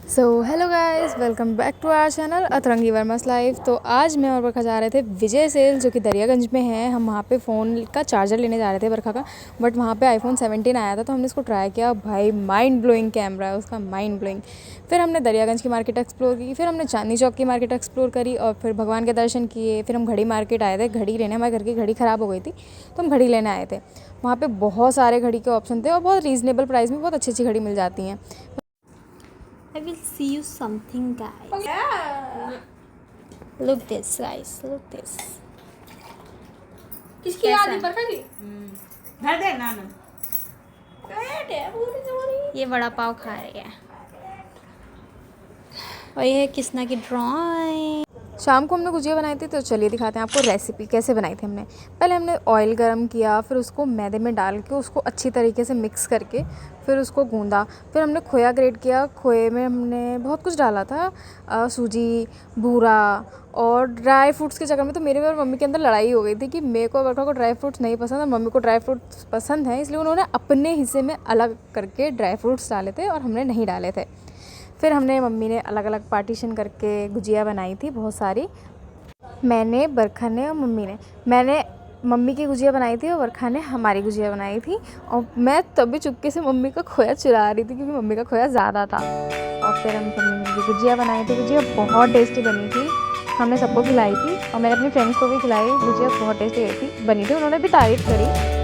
So hello guys, welcome back to our channel Atrangi Vermas life. तो आज मैं और बरखा जा रहे थे विजय सेल, जो कि दरियागंज में है। हम वहाँ पे फ़ोन का चार्जर लेने जा रहे थे बरखा का, बट वहाँ पे आईफोन 17 आया था, तो हमने इसको ट्राई किया। भाई माइंड ब्लोइंग कैमरा है उसका, माइंड ब्लोइंग। फिर हमने दरियागंज की मार्केट एक्सप्लोर की, फिर हमने चांदनी चौक की मार्केट एक्सप्लोर करी, और फिर भगवान के दर्शन किए। फिर हम घड़ी मार्केट आए थे घड़ी लेने, हमारे घर की घड़ी ख़राब हो गई थी तो हम घड़ी लेने आए थे। वहाँ पे बहुत सारे घड़ी के ऑप्शन थे और बहुत रीज़नेबल प्राइस में बहुत अच्छी अच्छी घड़ी मिल जाती हैं। I will see you something, guys. Yeah. Look this, guys. Look this. किसकी याद है बरखा की? धर दे ना ना। ये वड़ा पाव खा रही है और ये है किसना की ड्राइंग। शाम को हमने गुजिया बनाई थी, तो चलिए दिखाते हैं आपको रेसिपी कैसे बनाई थी हमने। पहले हमने ऑयल गरम किया, फिर उसको मैदे में डाल के उसको अच्छी तरीके से मिक्स करके फिर उसको गूंदा। फिर हमने खोया ग्रेट किया, खोए में हमने बहुत कुछ डाला था, सूजी, बूरा और ड्राई फ्रूट्स के चक्कर में तो मेरे और मम्मी के अंदर लड़ाई हो गई थी कि मेरे को बरखा को ड्राई फ्रूट्स नहीं पसंद और मम्मी को ड्राई फ्रूट्स पसंद है, इसलिए उन्होंने अपने हिस्से में अलग करके ड्राई फ्रूट्स डाले थे और हमने नहीं डाले थे। फिर हमने मम्मी ने अलग अलग पार्टीशन करके गुजिया बनाई थी बहुत सारी। मैंने, बरखा ने और मम्मी ने, मैंने मम्मी की गुजिया बनाई थी और बरखा ने हमारी गुजिया बनाई थी। और मैं तभी चुपके से मम्मी का खोया चुरा रही थी क्योंकि मम्मी का खोया ज़्यादा था। और फिर हम सब मिलकर गुजिया बनाई थी। गुजिया बहुत टेस्टी बनी थी, हमने सबको खिलाई थी और मैंने अपनी फ्रेंड्स को भी खिलाई। गुजिया बहुत टेस्टी बनी थी, उन्होंने भी तारीफ़ करी।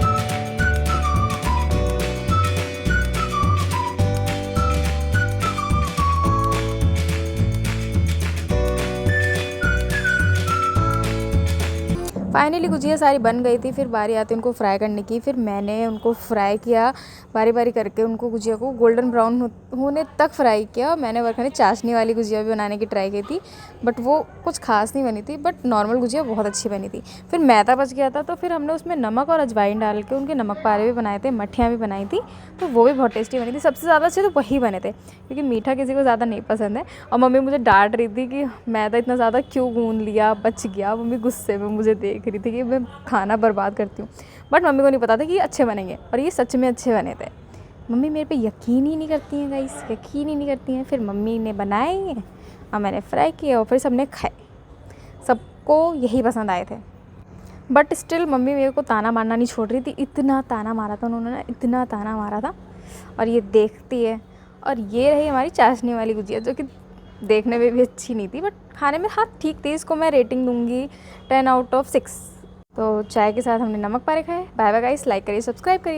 फाइनली गुजिया सारी बन गई थी। फिर बारी आती उनको फ्राई करने की। फिर मैंने उनको फ्राई किया बारी बारी करके, उनको गुजिया को गोल्डन ब्राउन होने तक फ्राई किया। और मैंने बरखा ने चाशनी वाली गुजिया भी बनाने की ट्राई की थी, बट वो कुछ खास नहीं बनी थी, बट नॉर्मल गुजिया बहुत अच्छी बनी थी। फिर मैदा बच गया था, तो फिर हमने उसमें नमक और अजवाइन डाल के उनके नमक पारे भी बनाए थे, मट्ठियाँ भी बनाई थी, तो वो भी बहुत टेस्टी बनी थी। सबसे ज़्यादा अच्छे तो वही बने थे क्योंकि मीठा किसी को ज़्यादा नहीं पसंद है। और मम्मी मुझे डांट रही थी कि मैदा इतना ज़्यादा क्यों गूंद लिया, बच गया। मम्मी गुस्से में मुझे देख रही थी कि मैं खाना बर्बाद करती हूँ, बट मम्मी को नहीं पता था कि ये अच्छे बनेंगे, और ये सच में अच्छे बने थे। मम्मी मेरे पे यकीन ही नहीं करती हैं गाइस, यकीन ही नहीं करती हैं। फिर मम्मी ने बनाए और मैंने फ्राई किए और फिर सबने खाए। सबको यही पसंद आए थे, बट स्टिल मम्मी मेरे को ताना मारना नहीं छोड़ रही थी। इतना ताना मारा था उन्होंने, इतना ताना मारा था। और ये देखती है। और ये रही हमारी चाशनी वाली गुजिया, जो कि देखने में भी अच्छी नहीं थी, बट खाने में हाँ ठीक थी। इसको मैं रेटिंग दूंगी 10 out of 6। तो चाय के साथ हमने नमक पारे खाए। बाय बाय गाइस, लाइक करिए, सब्सक्राइब करिए।